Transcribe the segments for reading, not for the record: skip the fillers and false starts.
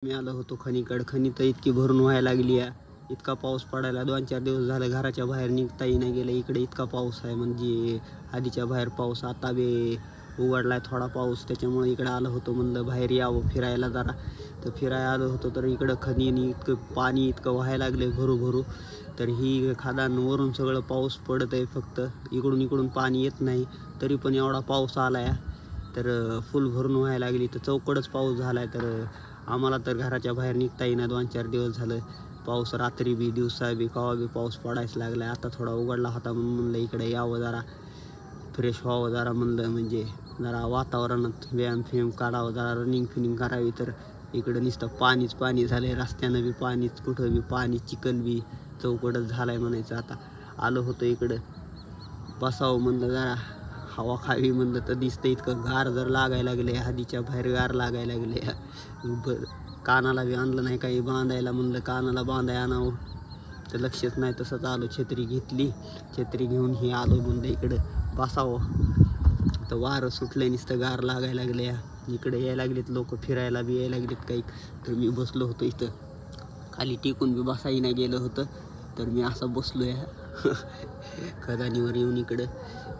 मी आलो होतो खणीकडे. खणी तर इतकी भरून व्हायला लागली आहे. इतका पाऊस पडायला 2-4 दिवस झाले घराच्या बाहेर निघताही नाही गेलं. इकडे इतका पाऊस आहे म्हणजे आधीच्या बाहेर पाऊस. आता बी उघडलाय थोडा पाऊस, त्याच्यामुळे इकडे आलो होतो. म्हणलं बाहेर यावं फिरायला जरा. तर फिरायला आलो होतो तर इकडं खणीने इतकं पाणी इतकं व्हायला लागले भरू. तर ही खादांवरून सगळं पाऊस पडत आहे. फक्त इकडून पाणी येत नाही, तरी पण एवढा पाऊस आला आहे. तर फुल भरून व्हायला लागली. तर चौकडच पाऊस झाला आहे. तर आम्हाला तर घराच्या बाहेर निघता येईना 2-4 दिवस झालं. पाऊस रात्री बी दिवसा बी कवा बी पाऊस पडायच लागला. आता थोडा उघडला होता म्हणून म्हणलं इकडे यावं, जरा फ्रेश व्हावं, जरा म्हणलं म्हणजे जरा वातावरणात व्यायाम काढावं, जरा रनिंग करावी. तर इकडं नुसतं पाणी झालंय. रस्त्यानं बी पाणीच, कुठं बी पाणी, चिखल बी चौकडच झालाय म्हणायचं. आता आलो होतो इकडं बसावं म्हणलं, जरा हवा खावी म्हणलं, तर दिसतं इतकं गार जर लागायला लागले. आधीच्या बाहेर गार लागायला लागले. कानाला बी आणलं नाही काही बांधायला, म्हणलं कानाला बांधाय आणावं तर लक्षच नाही. तसंच आलो, छत्री घेतली, छत्री घेऊन ही आलो म्हणलं इकडं बसावं. तर वारं सुटलं, नुसतं गार लागायला लागले. इकडे यायला लागलेत लोक, फिरायला बी यायला लागलेत काही. तर मी बसलो होतो इथं खाली, टिकून बी बसाही नाही गेलं होतं. तर मी असं बसलो आहे खदानीवर येऊन.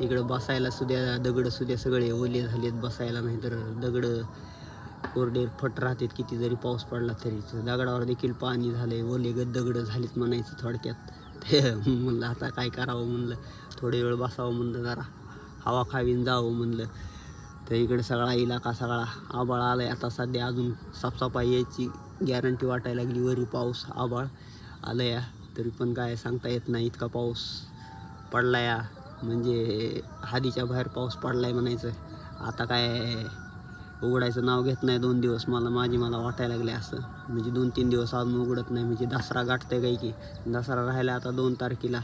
इकडं बसायला सुद्धा दगड सुद्धा सगळे ओले झालेत बसायला. नाही तर दगड कोरडे फट राहतात किती जरी पाऊस पडला तरी. दगडावर देखील पाणी झालंय, ओले दगड झालीत म्हणायचं थोडक्यात. ते म्हणलं आता काय करावं, म्हणलं थोडे वेळ बसावं, म्हणलं जरा हवा खावीन जावं म्हणलं. तर इकडे सगळा इलाका सगळा आबाळ आलाय. आता सध्या अजून साफसफाई यायची गॅरंटी वाटायला लागली. वरी पाऊस आबाळ आलं या, तरी पण काय सांगता येत नाही. इतका पाऊस पडला या म्हणजे हादीच्या बाहेर पाऊस पडलाय म्हणायचं. आता काय उघडायचं नाव घेत नाही 2 दिवस. मला वाटायला लागले असं, म्हणजे 2-3 दिवस अजून उघडत नाही. म्हणजे दसरा गाठतंय काही की. दसरा राहिला आता 2 तारखेला.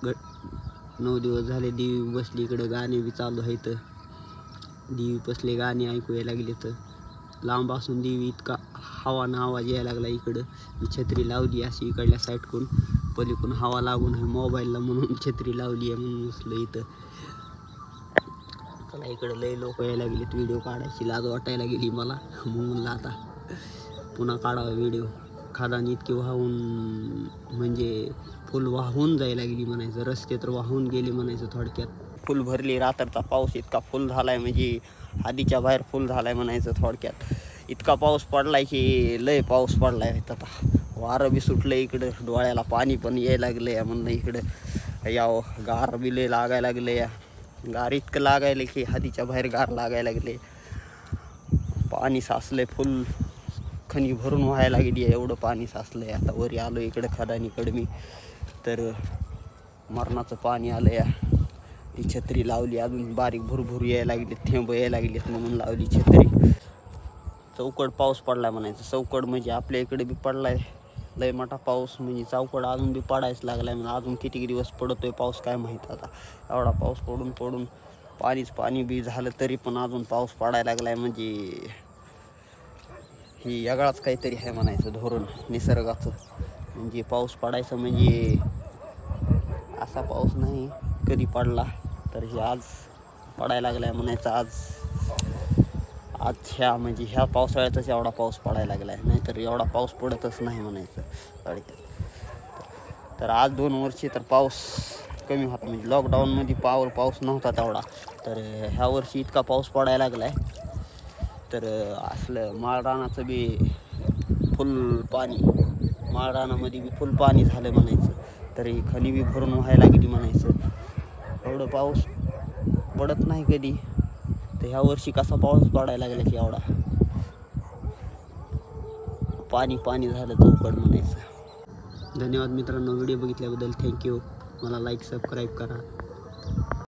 9 दिवस झाले. देवी बसली इकडं, गाणे बी चालू आहेत. देवी बसले, गाणे ऐकू यायला लागले. तर लांब असून देवी इतका हवाना आवाज यायला लागला इकडं. मी छत्री लावली अशी इकडल्या साईडकडून, पलीकडून हवा लागून आहे मोबाईलला म्हणून छत्री लावली आहे म्हणून बसलो इथं. चला इकडं लय लोक यायला गेलेत, व्हिडिओ काढायची लाज वाटायला गेली मला. म्हणलं आता पुन्हा काढावा व्हिडिओ. खादानी इतकी वाहून म्हणजे फुल वाहून जायला गेली म्हणायचं. रस्ते तर वाहून गेले म्हणायचं थोडक्यात. फुल भरली. रात्रचा पाऊस इतका फुल झालाय म्हणजे आधीच्या बाहेर फुल झालाय म्हणायचं थोडक्यात. इतका पाऊस पडलाय की लय पाऊस पडलाय. आता वारं बी सुटलं इकडं, डोळ्याला पाणी पण यायला लागलं या म्हणलं इकडं यावं. गार बी लय लागायला लागले या. गार इतकं लागायला की हादीच्या बाहेर गार लागायला लागले. पाणी साचलंय फुल, खणी भरून व्हायला गेली, एवढं पाणी साचलंय. आता वरी आलो इकडं खदानीकडे मी, तर मरणाचं पाणी आलं या. ती छत्री लावली, अजून बारीक भुरभुर यायला लागली, थेंब यायला लागलेत म्हणून लावली छत्री. चौकड पाऊस पडलाय म्हणायचं. चौकड म्हणजे आपल्या इकडे बी पडलाय लय मोठा पाऊस. म्हणजे चौकड अजून बी पडायच लागलाय. म्हणजे अजून किती दिवस पडतोय पाऊस काय माहीत. आता एवढा पाऊस पडून पाणी बी झालं तरी पण अजून पाऊस पडायला लागलाय. म्हणजे ही वेगळाच काहीतरी आहे म्हणायचं धोरण निसर्गाचं. म्हणजे पाऊस पडायचं म्हणजे असा पाऊस नाही कधी पडला. तर हे आज पडायला लागलाय म्हणायचं. आज ह्या पावसाळ्यातच एवढा पाऊस पडायला लागलाय, नाहीतर एवढा पाऊस पडतच नाही म्हणायचं. तर आज 2 वर्षी तर पाऊस कमी होता. म्हणजे लॉकडाऊनमध्ये पाऊस नव्हता तेवढा. तर ह्या वर्षी इतका पाऊस पडायला लागलाय. तर असलं माळरानाचं बी फुल पाणी, माळरानामध्ये बी फुल पाणी झालं म्हणायचं. तरी खणी बी भरून व्हायला गेली म्हणायचं. एवढं पाऊस पडत नाही कधी. तर ह्या वर्षी कसा पाऊस पडायला लागला की एवढा पाणी झालं चौकड म्हणायचं. धन्यवाद मित्रांनो, व्हिडिओ बघितल्याबद्दल थँक्यू. मला लाईक सबस्क्राईब करा.